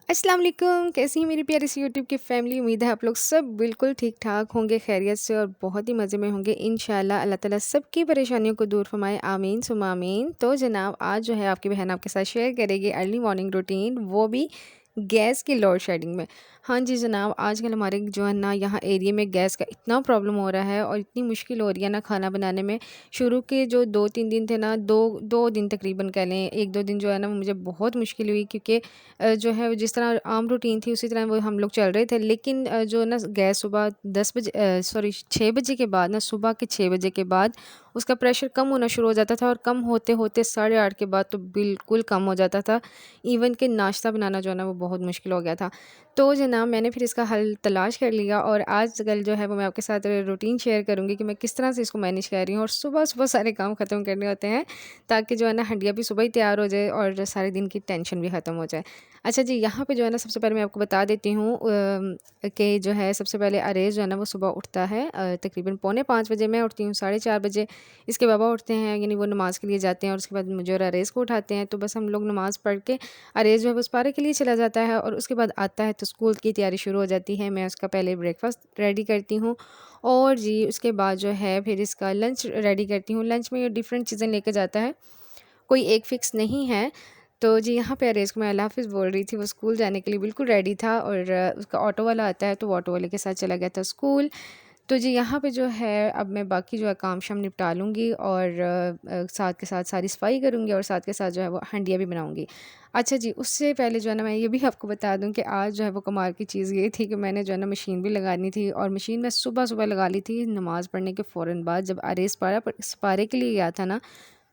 अस्सलाम वालेकुम, कैसी हैं मेरी प्यारी सी यूट्यूब की फैमिली। उम्मीद है आप लोग सब बिल्कुल ठीक-ठाक होंगे, खैरियत से और बहुत ही मज़े में होंगे। इंशाल्लाह अल्लाह ताला सबकी परेशानियों को दूर फरमाए, आमीन सुम्मा आमीन। तो जनाब आज जो है आपकी बहन आपके साथ शेयर करेगी अर्ली मॉर्निंग रूटीन, वो भी गैस की लोड शेडिंग में। हाँ जी जनाब, आजकल हमारे जो है ना यहाँ एरिया में गैस का इतना प्रॉब्लम हो रहा है और इतनी मुश्किल हो रही है ना खाना बनाने में। शुरू के जो 2-3 दिन थे ना, 2 दिन तकरीबन कह लें, 1-2 दिन जो है ना वो मुझे बहुत मुश्किल हुई, क्योंकि जो है वो जिस तरह आम रूटीन थी उसी तरह वो हम लोग चल रहे थे। लेकिन जो ना गैस सुबह 10 बजे, सॉरी 6 बजे के बाद ना, सुबह के 6 बजे के बाद उसका प्रेशर कम होना शुरू हो जाता था और कम होते-होते 8:30 के बाद तो बिल्कुल कम हो जाता था। इवन कि नाश्ता बनाना जो है ना वो बहुत मुश्किल हो गया था। तो जनाब मैंने फिर इसका हल तलाश कर लिया और आजकल जो है वो मैं आपके साथ रूटीन शेयर करूँगी कि मैं किस तरह से इसको मैनेज कर रही हूँ। और सुबह-सुबह सारे काम ख़त्म करने होते हैं, ताकि जो है ना हंडिया भी सुबह ही तैयार हो जाए और सारे दिन की टेंशन भी ख़त्म हो जाए। अच्छा जी, यहाँ पे जो है ना सबसे पहले मैं आपको बता देती हूँ कि जो है सबसे पहले अरेज़ जो है ना वो सुबह उठता है तकरीबन पौने 5 बजे। मैं उठती हूँ 4:30 बजे। इसके बाबा उठते हैं, यानी वो नमाज़ के लिए जाते हैं और उसके बाद मुझे और अरेज़ को उठाते हैं। तो बस हम लोग नमाज़ पढ़ के अरेज़ जो है वो उस पारे के लिए चला जाता है और उसके बाद आता है तो स्कूल की तैयारी शुरू हो जाती है। मैं उसका पहले ब्रेकफ़ास्ट रेडी करती हूँ और जी उसके बाद जो है फिर इसका लंच रेडी करती हूँ। लंच में ये डिफ़रेंट चीज़ें लेके जाता है, कोई एक फ़िक्स नहीं है। तो जी यहाँ पे अरेज़ को मैं अल्लाह हाफ़िज़ बोल रही थी, वो स्कूल जाने के लिए बिल्कुल रेडी था और उसका ऑटो वाला आता है तो वो ऑटो वाले के साथ चला गया था स्कूल। तो जी यहाँ पे जो है अब मैं बाकी जो है काम-शाम निपटा लूँगी और साथ के साथ सारी सफाई करूँगी और साथ के साथ जो है वो हंडिया भी बनाऊँगी। अच्छा जी, उससे पहले जो है ना मैं ये भी आपको बता दूँ कि आज जो है वो कमाल की चीज़ ये थी कि मैंने जो है ना मशीन भी लगानी थी और मशीन मैं सुबह-सुबह लगा ली थी नमाज़ पढ़ने के फ़ौरन बाद। जब अरेज़ सपारे के लिए गया था ना,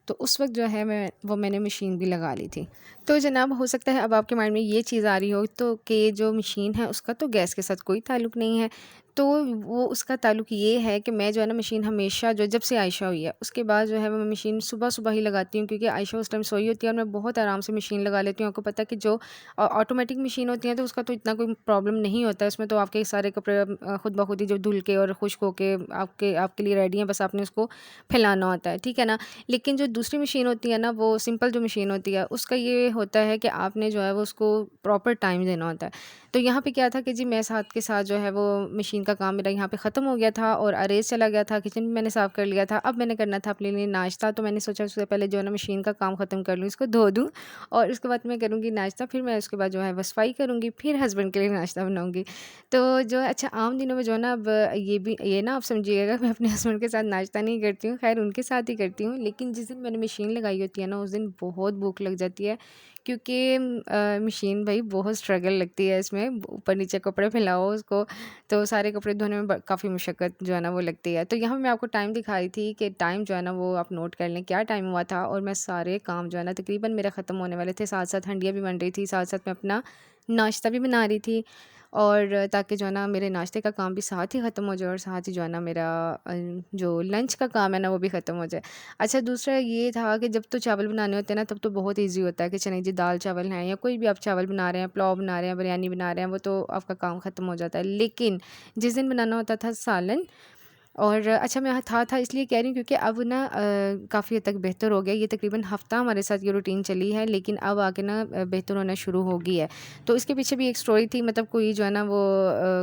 तो उस वक़्त जो है मैंने मशीन भी लगा ली थी। तो जनाब हो सकता है अब आपके माइंड में ये चीज़ आ रही हो तो कि जो मशीन है उसका तो गैस के साथ कोई ताल्लुक नहीं है। तो वो उसका ताल्लुक ये है कि मैं जो है ना मशीन हमेशा जो जब से आयशा हुई है उसके बाद जो है मैं मशीन सुबह-सुबह ही लगाती हूँ, क्योंकि आयशा उस टाइम सोई होती है और मैं बहुत आराम से मशीन लगा लेती हूँ। आपको पता है कि जो ऑटोमेटिक मशीन होती है तो उसका तो इतना कोई प्रॉब्लम नहीं होता है। उसमें तो आपके सारे कपड़े खुद ब खुद ही जो धुल के और खुश्क होके आपके आपके लिए रेडी हैं, बस आपने उसको फैलाना होता है, ठीक है ना? लेकिन जो दूसरी मशीन होती है ना, वो सिंपल जो मशीन होती है उसका ये होता है कि आपने जो है वो उसको प्रॉपर टाइम देना होता है। तो यहाँ पे क्या था कि जी मैं साथ के साथ जो है वो मशीन का काम मेरा यहाँ पे ख़त्म हो गया था और अरेज़ चला गया था, किचन भी मैंने साफ़ कर लिया था। अब मैंने करना था अपने लिए नाश्ता, तो मैंने सोचा उससे पहले जो है ना मशीन का काम ख़त्म कर लूँ, इसको धो दूँ और उसके बाद मैं करूँगी नाश्ता। फिर मैं उसके बाद जो है वो सफाई करूँगी, फिर हस्बैंड के लिए नाश्ता बनाऊँगी। तो जो अच्छा आम दिनों में जो है ना, अब ये ना आप समझिएगा मैं अपने हस्बैंड के साथ नाश्ता नहीं करती हूँ, ख़ैर उनके साथ ही करती हूँ। लेकिन जिस दिन मैंने मशीन लगाई होती है ना, उस दिन बहुत भूख लग जाती है, क्योंकि मशीन भई बहुत स्ट्रगल लगती है इसमें, ऊपर-नीचे कपड़े फैलाओ उसको, तो सारे कपड़े धोने में ब काफ़ी मशक्क़त जो है ना वो लगती है। तो यहाँ मैं आपको टाइम दिखाई थी कि टाइम जो है ना वो आप नोट कर लें, क्या टाइम हुआ था और मैं सारे काम जो है ना तकरीबन मेरा ख़त्म होने वाले थे। साथ-साथ हंडिया भी बन रही थी, साथ-साथ मैं अपना नाश्ता भी बना रही थी और ताकि जो है ना मेरे नाश्ते का काम भी साथ ही ख़त्म हो जाए और साथ ही जो है ना मेरा जो लंच का काम है ना वो भी ख़त्म हो जाए। अच्छा दूसरा ये था कि जब तो चावल बनाने होते हैं ना, तब तो बहुत ईज़ी होता है कि चलें जी दाल चावल हैं या कोई भी आप चावल बना रहे हैं, पुलाव बना रहे हैं, बिरयानी बना रहे हैं, वो तो आपका काम ख़त्म हो जाता है। लेकिन जिस दिन बनाना होता था सालन, और अच्छा मैं था इसलिए कह रही हूँ क्योंकि अब ना काफ़ी हद तक बेहतर हो गया। ये तकरीबन हफ़्ता हमारे साथ ये रूटीन चली है, लेकिन अब आगे ना बेहतर होना शुरू हो गई है। तो इसके पीछे भी एक स्टोरी थी, मतलब कोई जो है ना वो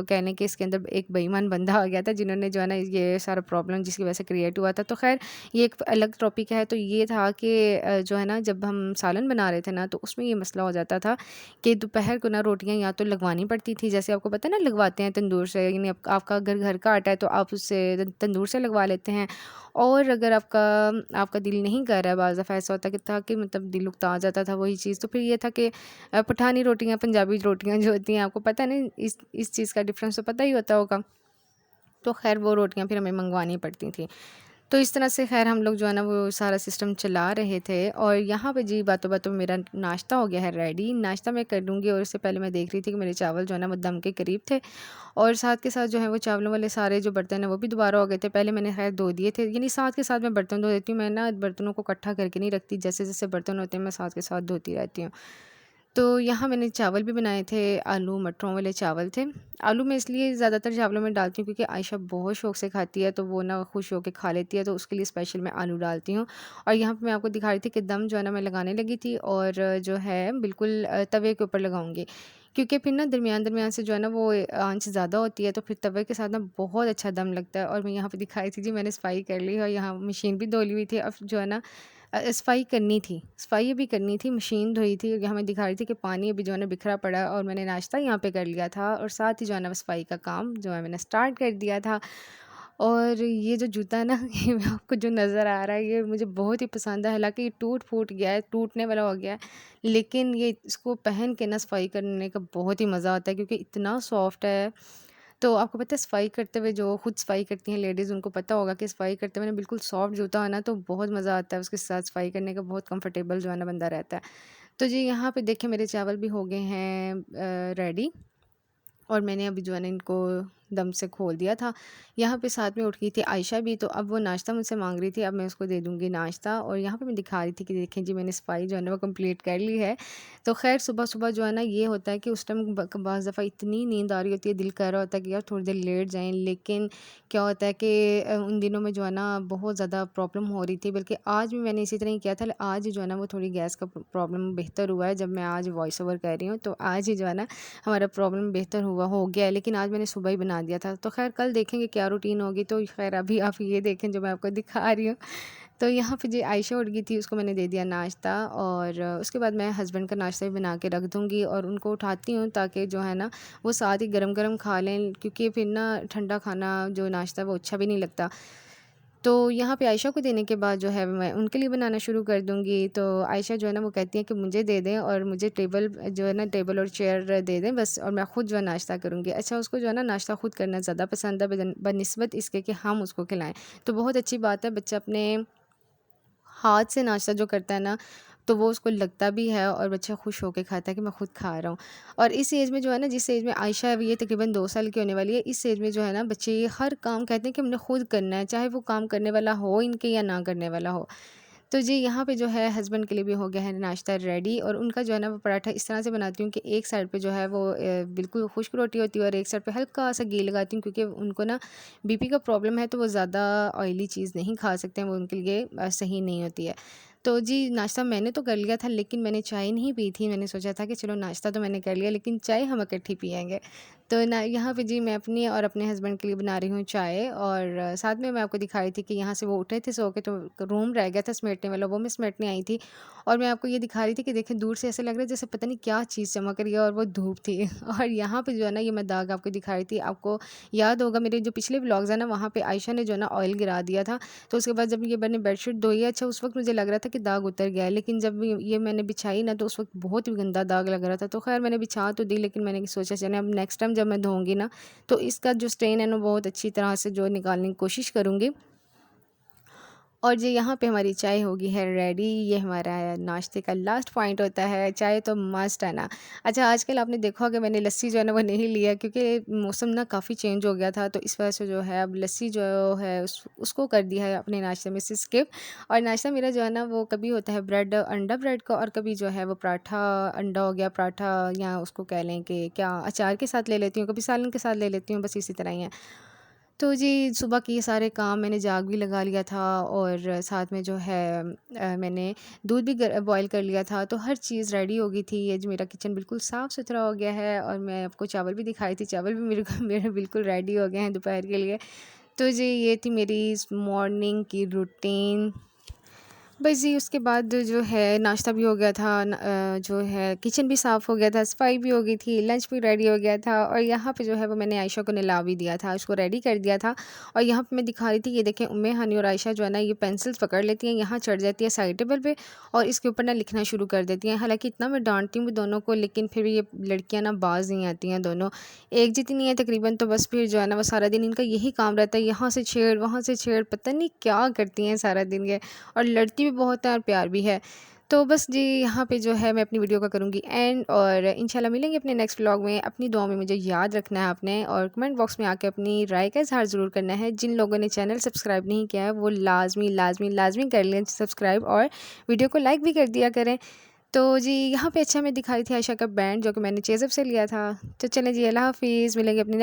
कह लें कि इसके अंदर एक बेईमान बंदा आ गया था, जिन्होंने जो है ना ये सारा प्रॉब्लम जिसकी वजह से क्रिएट हुआ था। तो ख़ैर ये एक अलग टॉपिक है। तो ये था कि जो है ना जब हम सालन बना रहे थे ना, तो उसमें ये मसला हो जाता था कि दोपहर को ना रोटियाँ या तो लगवानी पड़ती थी, जैसे आपको पता है ना लगवाते हैं तंदूर से, यानी आपका अगर घर का आटा है तो आप उससे तंदूर से लगवा लेते हैं। और अगर आपका आपका दिल नहीं कर रहा है, बाज़ दफ़ा ऐसा होता कि था कि मतलब दिल उकता जाता था वही चीज़, तो फिर ये था कि पठानी रोटियाँ, पंजाबी रोटियाँ जो होती हैं, आपको पता नहीं इस चीज़ का डिफ़रेंस तो पता ही होता होगा। तो ख़ैर वो रोटियाँ फिर हमें मँगवानी पड़ती थी। तो इस तरह से ख़ैर हम लोग जो है ना वो सारा सिस्टम चला रहे थे और यहाँ पे जी बातों-बातों में मेरा नाश्ता हो गया है रेडी। नाश्ता मैं कर लूँगी और उससे पहले मैं देख रही थी कि मेरे चावल जो है ना वो दम के करीब थे और साथ के साथ जो है वो चावलों वाले सारे जो बर्तन हैं वो भी दोबारा हो गए थे। पहले मैंने ख़ैर धो दिए थे, यानी साथ के साथ मैं बर्तन धो देती हूँ। मैं ना बर्तनों को इकट्ठा करके नहीं रखती, जैसे-जैसे बर्तन होते हैं मैं साथ के साथ धोती रहती हूँ। तो यहाँ मैंने चावल भी बनाए थे, आलू मटरों वाले चावल थे। आलू मैं इसलिए ज़्यादातर चावलों में डालती हूँ क्योंकि आयशा बहुत शौक से खाती है, तो वो ना खुश होके खा लेती है, तो उसके लिए स्पेशल मैं आलू डालती हूँ। और यहाँ पे मैं आपको दिखा रही थी कि दम जो है ना मैं लगाने लगी थी, और जो है बिल्कुल तवे के ऊपर लगाऊँगी। क्योंकि फिर ना दरमियान-दरमियान से जो है ना वो आँच ज़्यादा होती है, तो फिर तवे के साथ ना बहुत अच्छा दम लगता है। और मैं यहाँ पे दिखाई थी जी, मैंने सफाई कर ली, और यहाँ मशीन भी धो ली हुई थी। अब जो है ना सफाई करनी थी, सफाई अभी करनी थी, मशीन धोई थी, यहाँ मैं दिखा रही थी कि पानी अभी जो है ना बिखरा पड़ा है, और मैंने नाश्ता यहाँ पे कर लिया था, और साथ ही जो है ना सफाई का काम जो है मैंने स्टार्ट कर दिया था। और ये जो जूता है ना ये आपको जो नज़र आ रहा है, ये मुझे बहुत ही पसंद है। हालाँकि ये टूट-फूट गया है, टूटने वाला हो गया है, लेकिन ये इसको पहन के ना सफाई करने का बहुत ही मज़ा आता है, क्योंकि इतना सॉफ्ट है। तो आपको पता है सफाई करते हुए, जो खुद सफाई करती हैं लेडीज़, उनको पता होगा कि सफाई करते हुए ना बिल्कुल सॉफ्ट जूता हो ना, तो बहुत मज़ा आता है उसके साथ सफाई करने का, बहुत कंफर्टेबल जो है ना बंदा रहता है। तो जी यहाँ पे देखिए मेरे चावल भी हो गए हैं रेडी, और मैंने अभी जो है ना इनको दम से खोल दिया था। यहाँ पे साथ में उठ गई थी आयशा भी, तो अब वो नाश्ता मुझसे माँग रही थी, अब मैं उसको दे दूँगी नाश्ता। और यहाँ पे मैं दिखा रही थी कि देखें जी, मैंने सफाई जो है ना वो कंप्लीट कर ली है। तो ख़ैर सुबह-सुबह जो है ना ये होता है कि उस टाइम बाज़ दफ़ा इतनी नींद आ रही होती है, दिल कर रहा होता है कि यार थोड़ी देर लेट जाएँ, लेकिन क्या होता है कि उन दिनों में जो है ना बहुत ज़्यादा प्रॉब्लम हो रही थी, बल्कि आज भी मैंने इसी तरह ही किया था। आज जो है ना वो थोड़ी गैस का प्रॉब्लम बेहतर हुआ है, जब मैं आज वॉइस ओवर कर रही हूँ, तो आज ही जो है ना हमारा प्रॉब्लम बेहतर हो गया है, लेकिन आज मैंने सुबह ही बना दिया था। तो ख़ैर कल देखेंगे क्या रूटीन होगी, तो ख़ैर अभी आप ये देखें जो मैं आपको दिखा रही हूँ। तो यहाँ पे जी आयशा उठ गई थी, उसको मैंने दे दिया नाश्ता, और उसके बाद मैं हस्बैंड का नाश्ता भी बना के रख दूँगी, और उनको उठाती हूँ ताकि जो है ना वो साथ ही गरम-गरम खा लें, क्योंकि फिर ना ठंडा खाना जो नाश्ता वो अच्छा भी नहीं लगता। तो यहाँ पे आयशा को देने के बाद जो है मैं उनके लिए बनाना शुरू कर दूँगी। तो आयशा जो है ना वो कहती हैं कि मुझे दे दें, और मुझे टेबल जो है ना टेबल और चेयर दे दें बस, और मैं ख़ुद जो है नाश्ता करूँगी। अच्छा, उसको जो है ना नाश्ता ख़ुद करना ज़्यादा पसंद है बनिस्बत इसके कि हम उसको खिलाएँ। तो बहुत अच्छी बात है, बच्चा अपने हाथ से नाश्ता जो करता है ना, तो वो उसको लगता भी है, और बच्चा खुश होके खाता है कि मैं खुद खा रहा हूँ। और इस एज में जो है ना, जिस एज में आयशा अभी ये तकरीबन 2 साल की होने वाली है, इस एज में जो है ना बच्चे ये हर काम कहते हैं कि हमने खुद करना है, चाहे वो काम करने वाला हो इनके या ना करने वाला हो। तो जी यहाँ पे जो है हस्बैंड के लिए भी हो गया है नाश्ता रेडी, और उनका जो है ना वो पराठा इस तरह से बनाती हूँ कि एक साइड पे जो है वो बिल्कुल खुश्क रोटी होती है, और एक साइड पे हल्का सा घी लगाती हूँ, क्योंकि उनको ना बीपी का प्रॉब्लम है, तो वो ज़्यादा ऑयली चीज़ नहीं खा सकते हैं, वो उनके लिए सही नहीं होती है। तो जी नाश्ता मैंने तो कर लिया था, लेकिन मैंने चाय नहीं पी थी। मैंने सोचा था कि चलो नाश्ता तो मैंने कर लिया, लेकिन चाय हम इकट्ठी पिएँगे। तो ना यहाँ पे जी मैं अपनी और अपने हस्बैंड के लिए बना रही हूँ चाय, और साथ में मैं आपको दिखा रही थी कि यहाँ से वो उठे थे सो के, तो रूम रह गया था समेटने वाला, वो मैं समेटने आई थी। और मैं आपको ये दिखा रही थी कि देखें दूर से ऐसा लग रहा है जैसे पता नहीं क्या चीज़ चमक रही है, और वो धूप थी। और यहाँ पे जो है ना ये मैं दाग आपको दिखा रही थी। आपको याद होगा मेरे जो पिछले व्लॉग्स हैं ना, वहाँ पे आयशा ने जो है ना ऑयल गिरा दिया था। तो उसके बाद जब ये मैंने बेडशीट धोई है, अच्छा उस वक़्त मुझे लग रहा था कि दाग उतर गया है, लेकिन जब ये मैंने बिछाई ना, तो उस वक़्त बहुत ही गंदा दाग लग रहा था। तो ख़ैर मैंने बिछा तो दी, लेकिन मैंने सोचा चलें अब नेक्स्ट टाइम जब मैं धोऊँगी ना, तो इसका जो स्टेन है ना बहुत अच्छी तरह से जो निकालने की कोशिश करूँगी। और जी यहाँ पे हमारी चाय होगी है रेडी। ये हमारा नाश्ते का लास्ट पॉइंट होता है, चाय तो मस्ट है ना। अच्छा, आजकल आपने देखा होगा मैंने लस्सी जो है ना वो नहीं लिया, क्योंकि मौसम ना काफ़ी चेंज हो गया था, तो इस वजह से जो है अब लस्सी जो है उसको कर दिया है अपने नाश्ते में से स्किप। और नाश्ता मेरा जो है ना वो कभी होता है ब्रेड अंडा ब्रेड का, और कभी जो है वो पराठा अंडा हो गया पराठा, या उसको कह लें कि क्या अचार के साथ ले लेती हूँ, कभी सालन के साथ ले लेती हूँ, बस इसी तरह ही है। तो जी सुबह के ये सारे काम मैंने जाग भी लगा लिया था, और साथ में जो है मैंने दूध भी बॉईल कर लिया था, तो हर चीज़ रेडी हो गई थी। ये जो मेरा किचन बिल्कुल साफ़ सुथरा हो गया है, और मैं आपको चावल भी दिखाई थी, चावल भी मेरे को मेरे बिल्कुल रेडी हो गए हैं दोपहर के लिए। तो जी ये थी मेरी इस मॉर्निंग की रूटीन। बस जी उसके बाद जो है नाश्ता भी हो गया था, जो है किचन भी साफ़ हो गया था, सफाई भी हो गई थी, लंच भी रेडी हो गया था, और यहाँ पे जो है वो मैंने आयशा को नहला भी दिया था, उसको रेडी कर दिया था। और यहाँ पे मैं दिखा रही थी, ये देखें उम्मे हानी और आयशा जो है ना ये पेंसिल्स पकड़ लेती हैं, यहाँ चढ़ जाती है साइड टेबल पे, और इसके ऊपर ना लिखना शुरू कर देती हैं। हालांकि इतना मैं डांटती हूँ दोनों को, लेकिन फिर भी ये लड़कियाँ ना बाज नहीं आती हैं, दोनों एक जितनी है तकरीबन। तो बस फिर जो है ना वो सारा दिन इनका यही काम रहता है, यहाँ से छेड़ वहाँ से छेड़, पता नहीं क्या करती हैं सारा दिन ये, और लड़ती भी बहुत है और प्यार भी है। तो बस जी यहाँ पे जो है मैं अपनी वीडियो का करूँगी एंड, और इंशाल्लाह मिलेंगे अपने नेक्स्ट व्लॉग में। अपनी दुआ में मुझे याद रखना है आपने, और कमेंट बॉक्स में आके अपनी राय का इज़हार ज़रूर करना है। जिन लोगों ने चैनल सब्सक्राइब नहीं किया है वो लाज़मी लाज़मी लाज़मी कर लें सब्सक्राइब, और वीडियो को लाइक भी कर दिया करें। तो जी यहाँ पे अच्छा मैं दिखा रही थी आयशा का बैंड जो कि मैंने चेज़अप से लिया था। तो चलें जी, अल्लाह हाफ़िज़, मिलेंगे अपनी